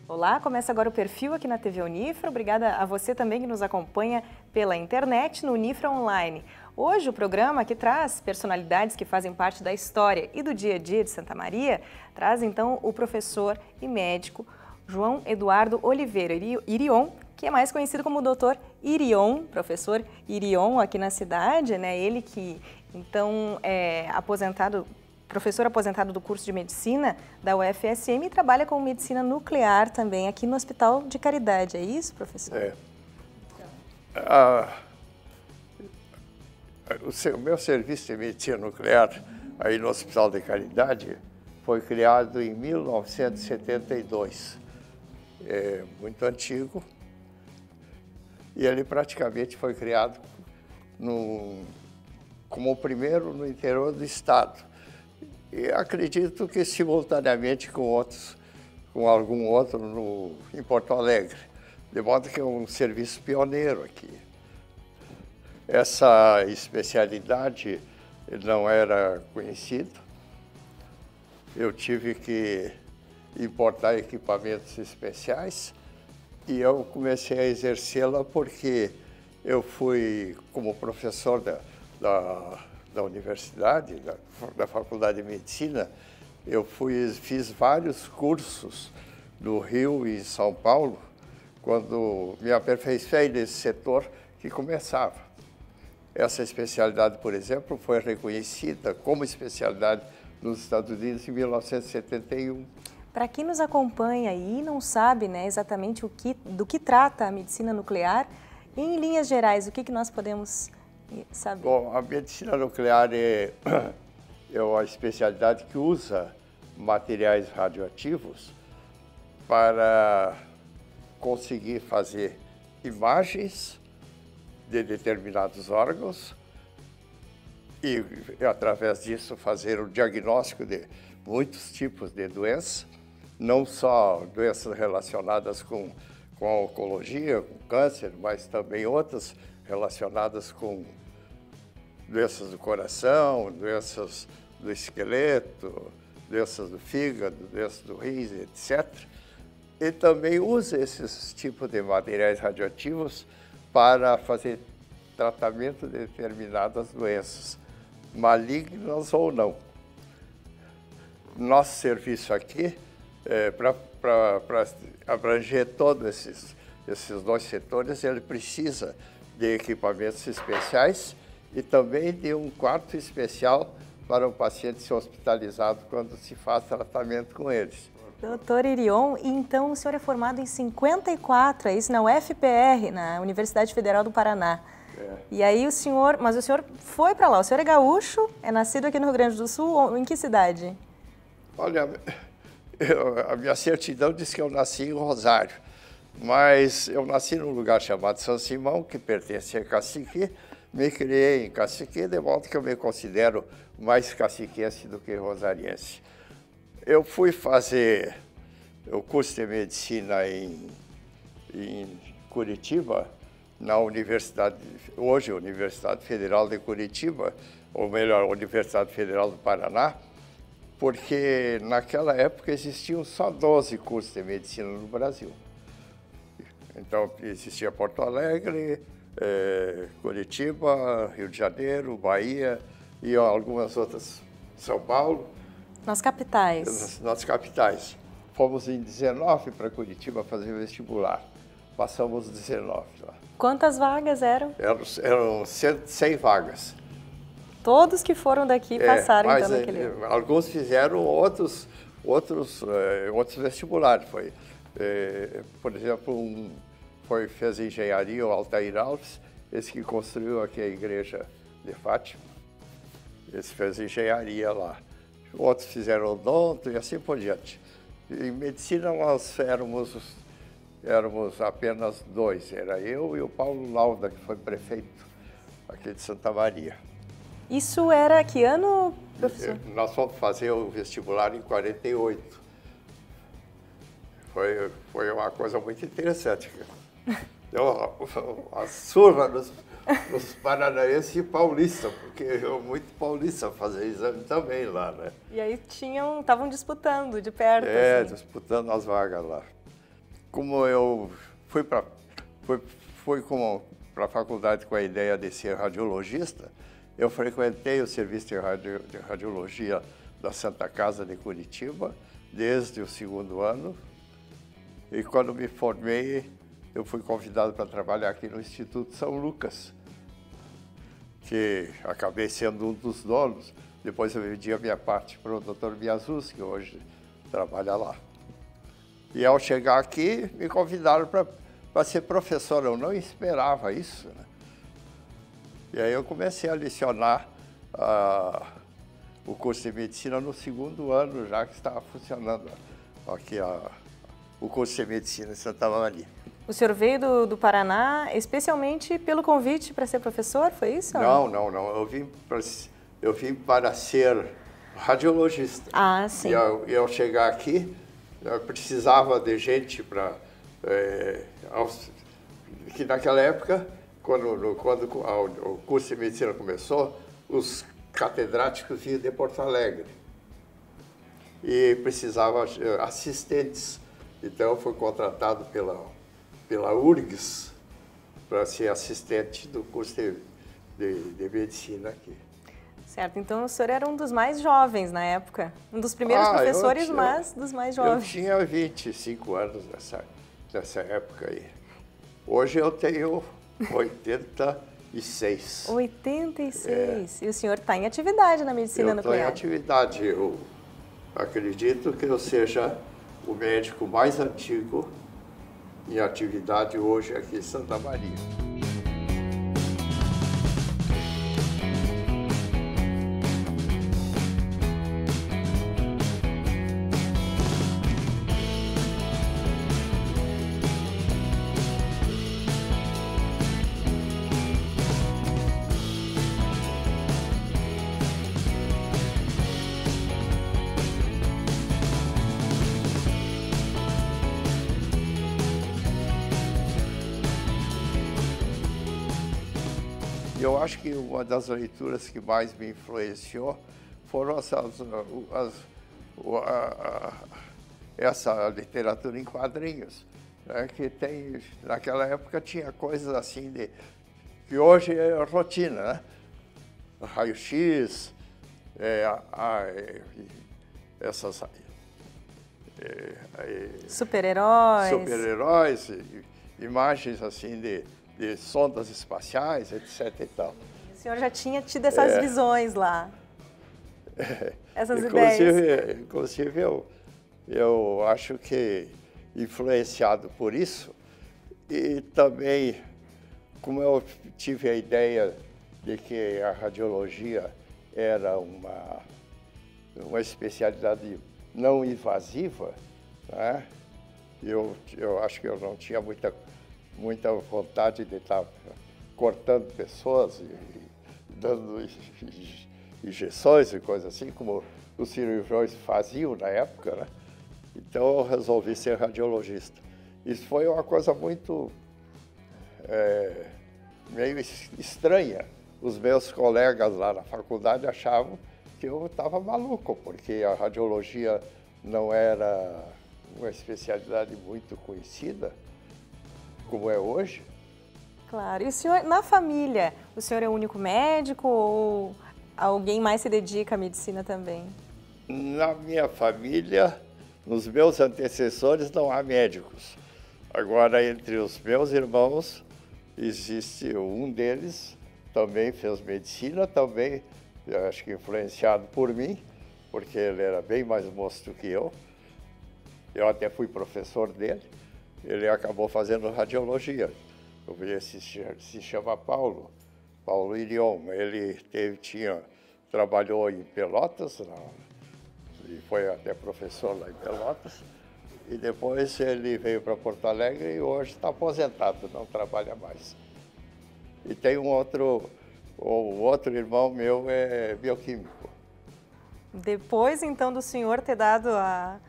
Olá, começa agora o perfil aqui na TV Unifra. Obrigada a você também que nos acompanha pela internet no Unifra Online. Hoje o programa que traz personalidades que fazem parte da história e do dia a dia de Santa Maria, traz então o professor e médico João Eduardo Oliveira Irion, que é mais conhecido como Dr. Irion, professor Irion aqui na cidade, né? Ele que então é professor aposentado do curso de Medicina da UFSM e trabalha com medicina nuclear também aqui no Hospital de Caridade. É isso, professor? O meu serviço de medicina nuclear aí no Hospital de Caridade foi criado em 1972. É muito antigo. E ele praticamente foi criado como o primeiro no interior do estado. E acredito que simultaneamente com algum outro em Porto Alegre. De modo que é um serviço pioneiro aqui. Essa especialidade não era conhecida. Eu tive que importar equipamentos especiais e eu comecei a exercêla porque eu fui, como professor da universidade, da Faculdade de Medicina, fiz vários cursos no Rio e em São Paulo, quando me aperfeiçoei nesse setor que começava. Essa especialidade, por exemplo, foi reconhecida como especialidade nos Estados Unidos em 1971. Para quem nos acompanha e não sabe, né, exatamente do que trata a medicina nuclear, em linhas gerais, o que nós podemos saber? Bom, a medicina nuclear é uma especialidade que usa materiais radioativos para conseguir fazer imagens de determinados órgãos e, através disso, fazer o diagnóstico de muitos tipos de doenças, não só doenças relacionadas com a oncologia, com câncer, mas também outras relacionadas com doenças do coração, doenças do esqueleto, doenças do fígado, doenças do rins, etc. E também usa esses tipos de materiais radioativos para fazer tratamento de determinadas doenças, malignas ou não. Nosso serviço aqui, para abranger todos esses dois setores, ele precisa de equipamentos especiais e também de um quarto especial para o paciente ser hospitalizado quando se faz tratamento com eles. Doutor Irion, então o senhor é formado em 54, é isso, na UFPR, na Universidade Federal do Paraná. E aí o senhor foi para lá, o senhor é gaúcho, é nascido aqui no Rio Grande do Sul, ou em que cidade? Olha, a minha certidão diz que eu nasci em Rosário, mas eu nasci num lugar chamado São Simão, que pertence a Cacique, me criei em Cacique, de modo que eu me considero mais caciquense do que rosariense. Eu fui fazer o curso de medicina em Curitiba, na Universidade, hoje Universidade Federal de Curitiba, ou melhor, Universidade Federal do Paraná, porque naquela época existiam só 12 cursos de medicina no Brasil. Então existia Porto Alegre, Curitiba, Rio de Janeiro, Bahia e algumas outras, São Paulo. Nas capitais. Nas capitais. Fomos em 19 para Curitiba fazer vestibular. Passamos 19 lá. Quantas vagas eram? Eram 100 vagas. Todos que foram daqui passaram então naquele ano. Alguns fizeram outros vestibulares. Por exemplo, fez engenharia o Altair Alves, esse que construiu aqui a igreja de Fátima. Esse fez engenharia lá. Outros fizeram odonto e assim por diante. Em medicina nós éramos apenas dois, era eu e o Paulo Lauda, que foi prefeito aqui de Santa Maria. Isso era que ano, professor? Nós fomos fazer o vestibular em 48. Foi uma coisa muito interessante. Deu uma surra nos paranaenses e paulistas, porque muito paulista fazer exame também lá, né? E aí estavam disputando de perto. Disputando as vagas lá. como eu fui para a faculdade com a ideia de ser radiologista, eu frequentei o serviço de radiologia da Santa Casa de Curitiba desde o segundo ano. E quando me formei, eu fui convidado para trabalhar aqui no Instituto São Lucas, que acabei sendo um dos donos. Depois eu vendi a minha parte para o Dr. Biazus, que hoje trabalha lá. E ao chegar aqui, me convidaram para ser professor. Eu não esperava isso, né? E aí eu comecei a lecionar o curso de medicina no segundo ano, já que estava funcionando aqui o curso de medicina em Santa Maria. O senhor veio do Paraná especialmente pelo convite para ser professor, foi isso? Não. Eu vim para ser radiologista. Ah, sim. E ao chegar aqui, eu precisava de gente para... que naquela época, quando o curso de medicina começou, os catedráticos vinham de Porto Alegre. E precisava assistentes. Então, eu fui contratado pela URGS para ser assistente do curso de medicina aqui. Certo, então o senhor era um dos mais jovens na época, um dos primeiros professores, mas dos mais jovens. Eu tinha 25 anos nessa época aí. Hoje eu tenho 86. 86. E o senhor está em atividade na medicina nuclear? Eu estou em atividade. Eu acredito que eu seja o médico mais antigo em atividade hoje aqui em Santa Maria. Eu acho que uma das leituras que mais me influenciou foram essa literatura em quadrinhos, né, que naquela época tinha coisas assim que hoje é rotina, né? Raio-X, essas super-heróis, imagens assim de sondas espaciais, etc. e tal. O senhor já tinha tido essas visões lá, essas ideias. Inclusive, eu acho que influenciado por isso, e também, como eu tive a ideia de que a radiologia era uma especialidade não invasiva, né? Eu acho que eu não tinha muita vontade de estar cortando pessoas e dando injeções e coisas assim, como os cirurgiões faziam na época, né? Então eu resolvi ser radiologista. Isso foi uma coisa muito meio estranha. Os meus colegas lá na faculdade achavam que eu estava maluco, porque a radiologia não era uma especialidade muito conhecida, como é hoje. Claro. E o senhor, na família, o senhor é o único médico ou alguém mais se dedica à medicina também? Na minha família, nos meus antecessores, não há médicos. Agora, entre os meus irmãos, existe um deles, também fez medicina, também, acho que influenciado por mim, porque ele era bem mais moço do que eu. Eu até fui professor dele. Ele acabou fazendo radiologia. Se chama Paulo Irion. Ele trabalhou em Pelotas, e foi até professor lá em Pelotas. E depois ele veio para Porto Alegre e hoje está aposentado, não trabalha mais. E tem o outro irmão meu é bioquímico. Depois, então, do senhor ter dado a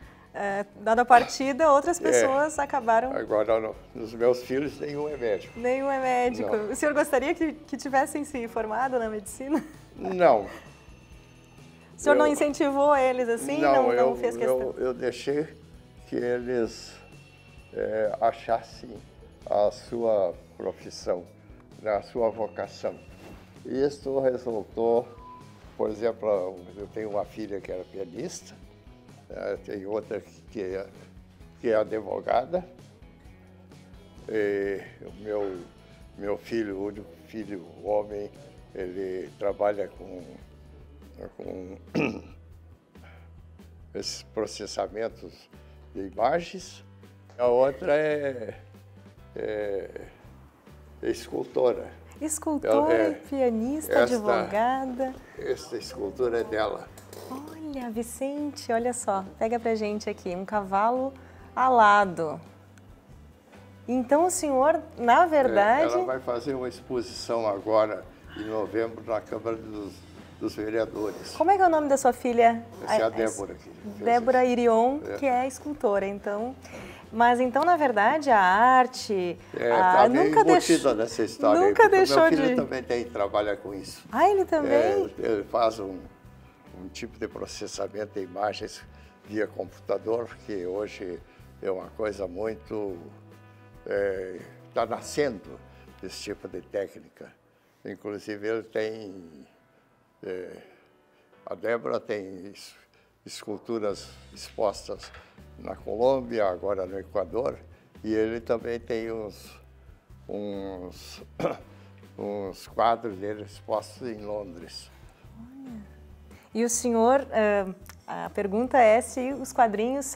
partida, outras pessoas acabaram... Agora, nos meus filhos, nenhum é médico. Nenhum é médico. Não. O senhor gostaria que tivessem se formado na medicina? Não. O senhor não incentivou eles assim? Não fez questão? Eu deixei que eles achassem a sua profissão, né, a sua vocação. E isso resultou, por exemplo, eu tenho uma filha que era pianista, tenho outra que é advogada, e o meu filho, o único filho, homem, ele trabalha com esses processamentos de imagens. A outra é escultora. Escultora, pianista, advogada. Essa escultura é dela. Olha, Vicente, olha só, pega pra gente aqui, um cavalo alado. Então o senhor, na verdade... Ela vai fazer uma exposição agora, em novembro, na Câmara dos Vereadores. Como é que é o nome da sua filha? Essa é a Débora. Débora Irion, que é escultora, então... Mas então, na verdade, a arte... Tá nunca embutida nessa história. Nunca deixou meu filho também trabalha com isso. Ah, ele também? Ele faz um tipo de processamento de imagens via computador, que hoje é uma coisa muito... Está nascendo esse tipo de técnica. Inclusive, ele tem... a Débora tem esculturas expostas na Colômbia, agora no Equador, e ele também tem uns quadros dele expostos em Londres. Olha. E o senhor, a pergunta é se os quadrinhos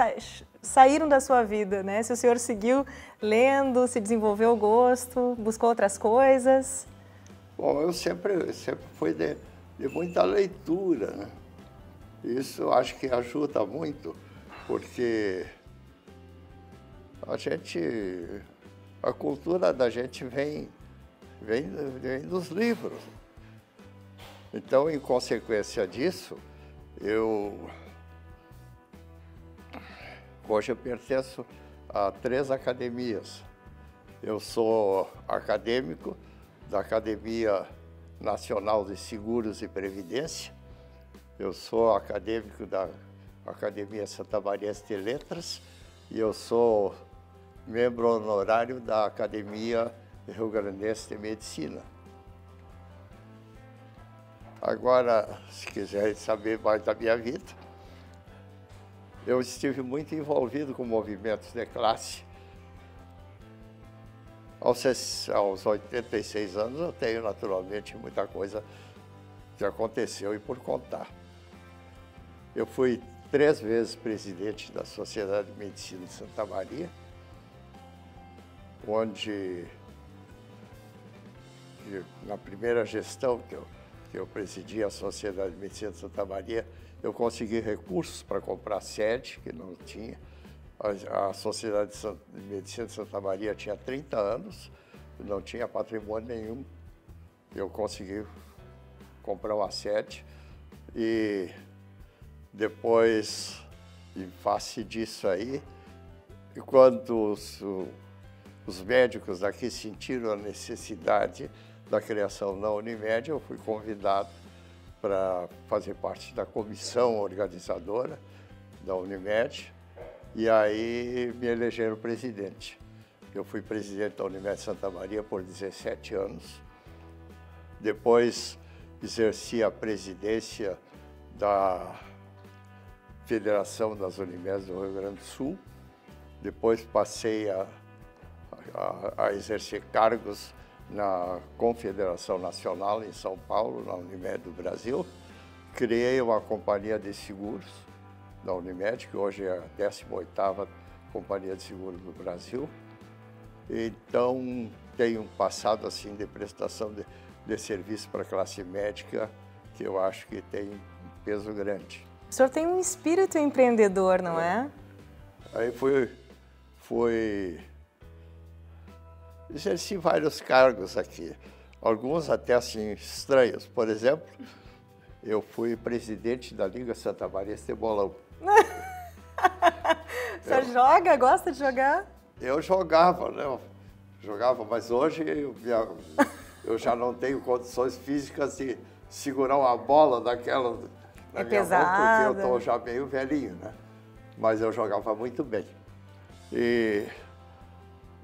saíram da sua vida, né? Se o senhor seguiu lendo, se desenvolveu o gosto, buscou outras coisas? Bom, eu sempre fui de muita leitura, né? Isso acho que ajuda muito, porque a cultura da gente vem dos livros. Então, em consequência disso, hoje eu pertenço a 3 academias. Eu sou acadêmico da Academia Nacional de Seguros e Previdência. Eu sou acadêmico da Academia Santamariense de Letras e eu sou membro honorário da Academia Rio-Grandense de Medicina. Agora, se quiserem saber mais da minha vida, eu estive muito envolvido com movimentos de classe. Aos 86 anos, eu tenho naturalmente muita coisa que aconteceu e por contar. Eu fui 3 vezes presidente da Sociedade de Medicina de Santa Maria, onde, na primeira gestão que eu presidi a Sociedade de Medicina de Santa Maria, eu consegui recursos para comprar sede, que não tinha. A Sociedade de Medicina de Santa Maria tinha 30 anos, não tinha patrimônio nenhum. Eu consegui comprar uma sede e depois, em face disso aí, quando os médicos daqui sentiram a necessidade da criação da Unimed, eu fui convidado para fazer parte da comissão organizadora da Unimed e aí me elegeram presidente. Eu fui presidente da Unimed Santa Maria por 17 anos. Depois exerci a presidência da Federação das Unimedes do Rio Grande do Sul. Depois passei a exercer cargos na Confederação Nacional em São Paulo, na Unimed do Brasil. Criei uma companhia de seguros da Unimed, que hoje é a 18ª companhia de seguros do Brasil. Então, tenho um passado assim de prestação de serviço para a classe médica que eu acho que tem um peso grande. O senhor tem um espírito empreendedor, não é? Aí exerci vários cargos aqui, alguns até assim estranhos. Por exemplo, eu fui presidente da Liga Santamariense de Bolão. O senhor joga? Gosta de jogar? Eu jogava, né? Jogava, mas hoje eu já não tenho condições físicas de segurar uma bola daquela na minha mão, porque eu estou já meio velhinho, né? Mas eu jogava muito bem. E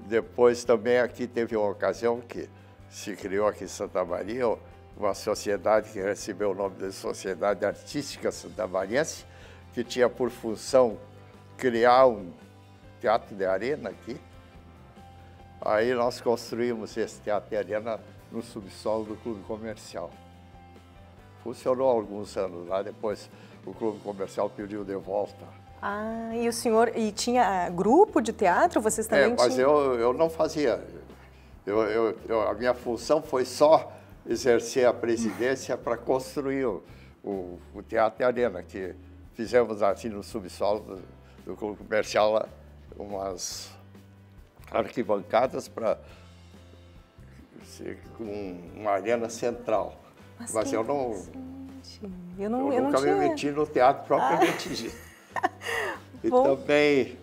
Depois também aqui teve uma ocasião que se criou aqui em Santa Maria uma sociedade que recebeu o nome de Sociedade Artística Santamariense, que tinha por função criar um teatro de arena aqui. Aí nós construímos esse teatro de arena no subsolo do Clube Comercial. Funcionou há alguns anos lá, depois o Clube Comercial pediu de volta. Ah, e o senhor, e tinha grupo de teatro? Vocês também mas tinham? eu não fazia. A minha função foi só exercer a presidência para construir o Teatro de Arena, que fizemos aqui no subsolo do Clube Comercial lá, umas arquibancadas para uma arena central. Mas eu nunca me meti no teatro propriamente dito. E também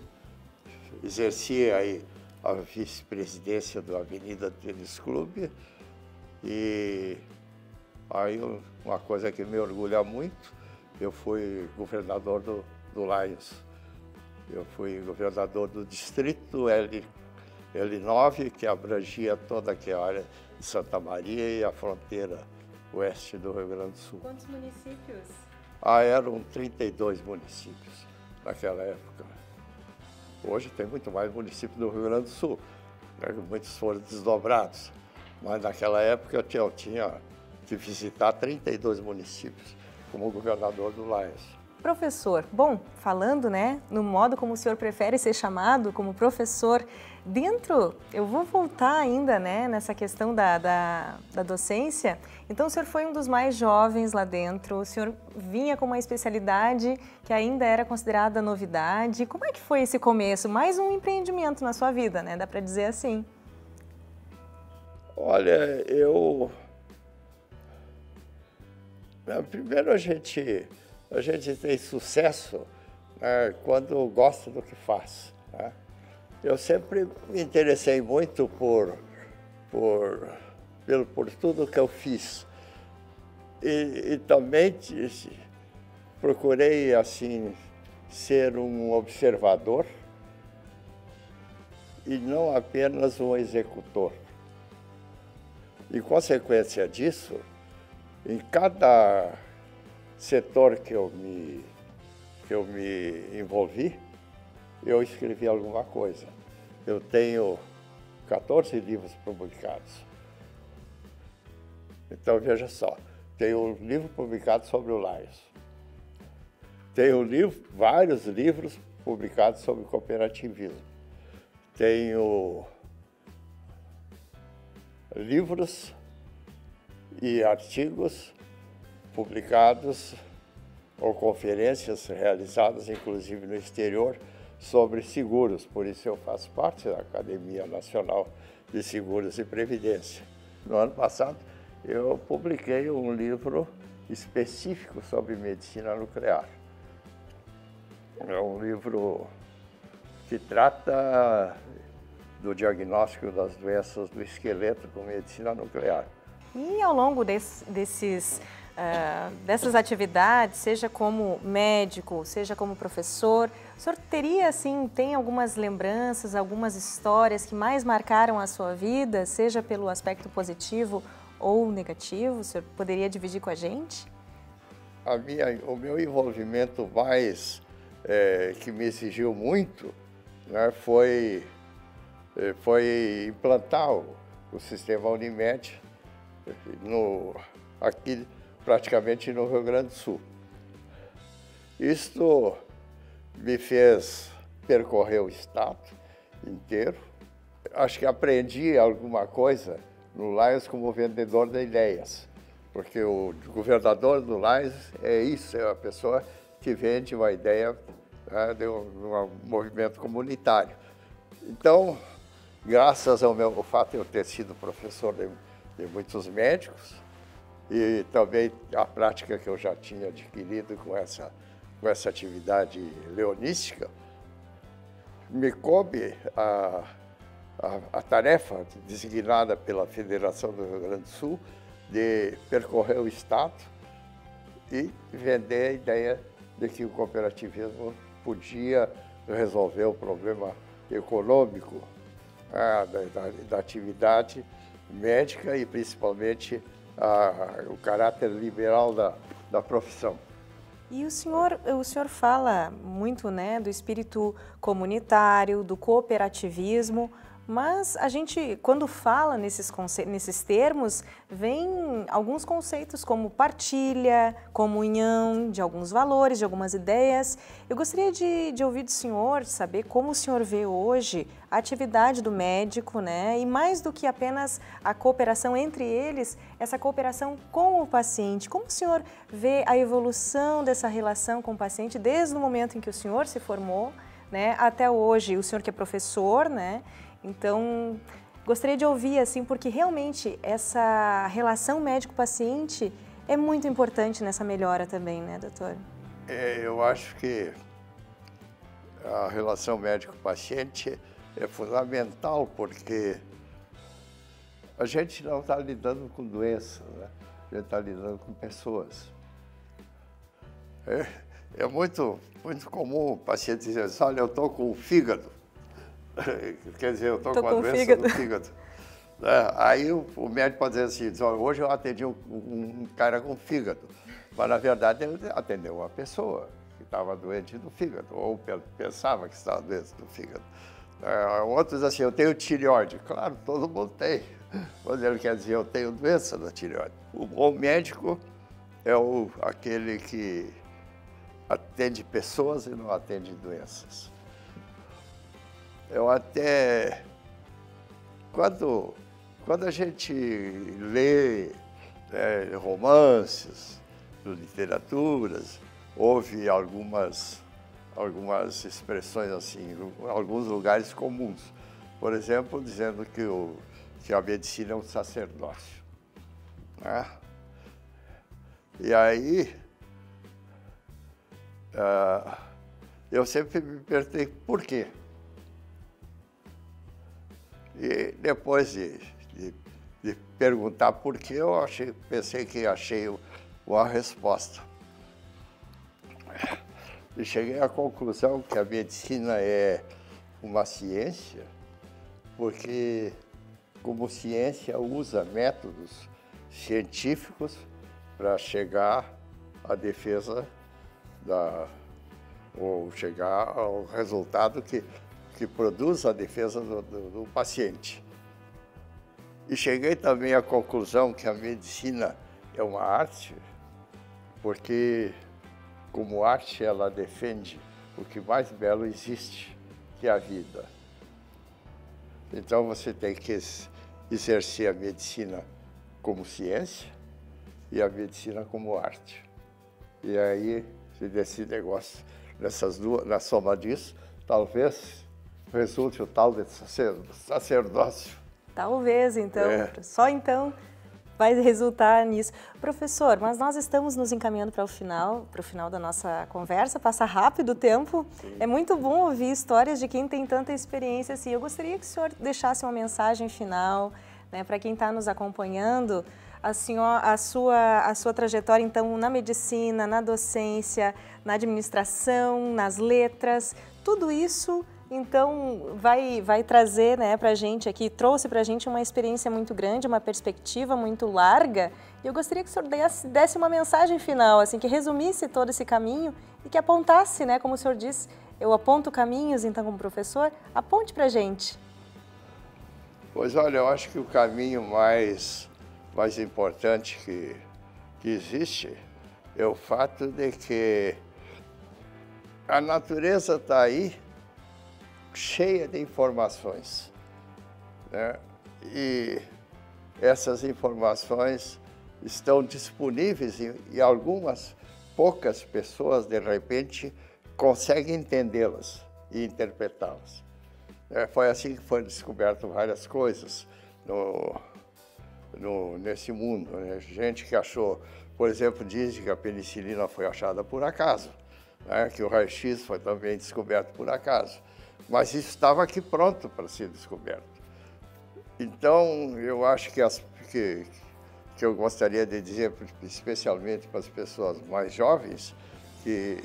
exerci aí a vice-presidência do Avenida Tênis Clube. E aí uma coisa que me orgulha muito, eu fui governador do Lions. Eu fui governador do distrito L9, que abrangia toda aquela área de Santa Maria e a fronteira oeste do Rio Grande do Sul. Quantos municípios? Eram 32 municípios naquela época. Hoje tem muito mais municípios do Rio Grande do Sul, né? Muitos foram desdobrados, mas naquela época eu tinha que visitar 32 municípios como governador do Lions. Professor, bom, falando, né, no modo como o senhor prefere ser chamado, como professor, eu vou voltar ainda, né, nessa questão da docência. Então, o senhor foi um dos mais jovens lá dentro, o senhor vinha com uma especialidade que ainda era considerada novidade. Como é que foi esse começo? Mais um empreendimento na sua vida, né, dá para dizer assim. Olha, primeiro a gente tem sucesso, né, quando gosta do que faz, né? Eu sempre me interessei muito por tudo que eu fiz. E também procurei, assim, ser um observador e não apenas um executor. Em consequência disso, em cada setor que eu me envolvi, eu escrevi alguma coisa. Eu tenho 14 livros publicados. Então, veja só, tenho um livro publicado sobre o Lions. Tenho vários livros publicados sobre cooperativismo. Tenho livros e artigos publicados ou conferências realizadas, inclusive no exterior, sobre seguros. Por isso eu faço parte da Academia Nacional de Seguros e Previdência. No ano passado, eu publiquei um livro específico sobre medicina nuclear. É um livro que trata do diagnóstico das doenças do esqueleto com medicina nuclear. E ao longo dessas atividades, seja como médico, seja como professor, o senhor tem algumas lembranças, algumas histórias que mais marcaram a sua vida, seja pelo aspecto positivo ou negativo? O senhor poderia dividir com a gente? O meu envolvimento mais, que me exigiu muito, né, foi implantar o sistema Unimed aqui praticamente no Rio Grande do Sul. Isto me fez percorrer o estado inteiro. Acho que aprendi alguma coisa no Lions como vendedor de ideias, porque o governador do Lions é a pessoa que vende uma ideia, né, de um movimento comunitário. Então, graças ao fato de eu ter sido professor de muitos médicos e também a prática que eu já tinha adquirido com essa atividade leonística, me coube a tarefa designada pela Federação do Rio Grande do Sul de percorrer o estado e vender a ideia de que o cooperativismo podia resolver o problema econômico da atividade médica e principalmente o caráter liberal da profissão. E o senhor fala muito, né, do espírito comunitário, do cooperativismo, mas a gente, quando fala nesses termos, vem alguns conceitos como partilha, comunhão de alguns valores, de algumas ideias. Eu gostaria de ouvir do senhor, saber como o senhor vê hoje a atividade do médico, né? E mais do que apenas a cooperação entre eles, essa cooperação com o paciente. Como o senhor vê a evolução dessa relação com o paciente desde o momento em que o senhor se formou, né, até hoje, o senhor que é professor, né? Então, gostaria de ouvir, assim, porque realmente essa relação médico-paciente é muito importante nessa melhora também, né, doutor? Eu acho que a relação médico-paciente é fundamental, porque a gente não está lidando com doenças, né? A gente está lidando com pessoas. É muito comum o paciente dizer assim, olha, eu estou com o fígado. Quer dizer, eu estou com a doença do fígado. Aí o médico pode dizer assim, hoje eu atendi um cara com fígado, mas na verdade ele atendeu uma pessoa que estava doente do fígado, ou pensava que estava doente do fígado. Outros assim, eu tenho tireoide. Claro, todo mundo tem, mas ele quer dizer, eu tenho doença da tireoide. O bom médico é aquele que atende pessoas e não atende doenças. Eu até, quando a gente lê romances, literaturas, ouve algumas expressões assim, em alguns lugares comuns. Por exemplo, dizendo que a medicina é um sacerdócio. Né? E aí, eu sempre me perguntei por quê. E depois de perguntar por quê, eu pensei que achei uma resposta. E cheguei à conclusão que a medicina é uma ciência, porque, como ciência, usa métodos científicos para chegar à defesa ou chegar ao resultado que produz a defesa do paciente. E cheguei também à conclusão que a medicina é uma arte, porque, como arte, ela defende o que mais belo existe, que é a vida. Então, você tem que exercer a medicina como ciência e a medicina como arte. E aí, desse negócio, na soma disso, talvez resulte o tal de sacerdócio. Talvez, então. Só então vai resultar nisso. Professor, mas nós estamos nos encaminhando para o final da nossa conversa. Passa rápido o tempo. Sim. É muito bom ouvir histórias de quem tem tanta experiência assim. Eu gostaria que o senhor deixasse uma mensagem final, né, para quem está nos acompanhando, a sua trajetória, então, na medicina, na docência, na administração, nas letras, tudo isso, então, vai trazer, né, para a gente aqui, trouxe para a gente uma experiência muito grande, uma perspectiva muito larga, e eu gostaria que o senhor desse uma mensagem final, assim, que resumisse todo esse caminho e que apontasse, né, como o senhor disse, eu aponto caminhos, então, como professor, aponte para a gente. Pois olha, eu acho que o caminho mais importante que existe é o fato de que a natureza está aí cheia de informações, né? E essas informações estão disponíveis e algumas poucas pessoas, de repente, conseguem entendê-las e interpretá-las. Foi assim que foram descobertas várias coisas nesse mundo, né? Gente que achou, por exemplo, dizem que a penicilina foi achada por acaso, né? Que o raio-x foi também descoberto por acaso. Mas isso estava aqui pronto para ser descoberto. Então, eu acho que eu gostaria de dizer, especialmente para as pessoas mais jovens, que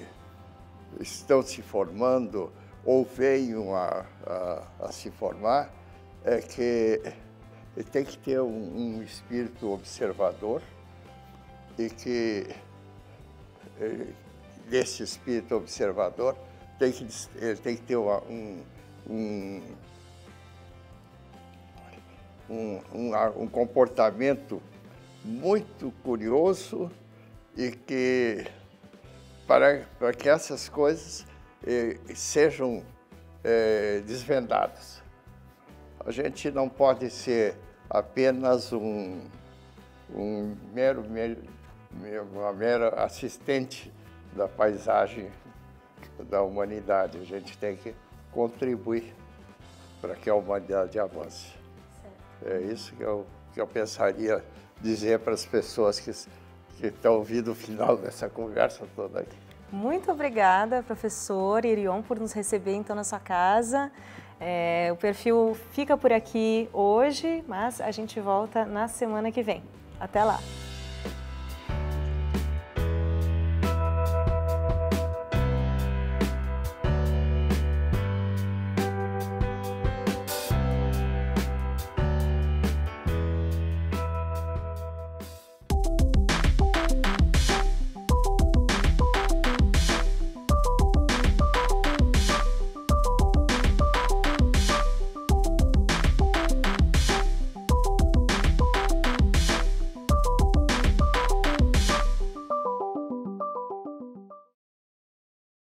estão se formando ou venham a se formar, é que tem que ter um espírito observador e que desse espírito observador ele tem que ter um comportamento muito curioso e que para que essas coisas sejam desvendadas. A gente não pode ser apenas uma mera assistente da paisagem da humanidade. A gente tem que contribuir para que a humanidade avance. É isso que eu pensaria dizer para as pessoas que estão ouvindo o final dessa conversa toda aqui. Muito obrigada, professor Irion, por nos receber então na sua casa. O perfil fica por aqui hoje, mas a gente volta na semana que vem. Até lá!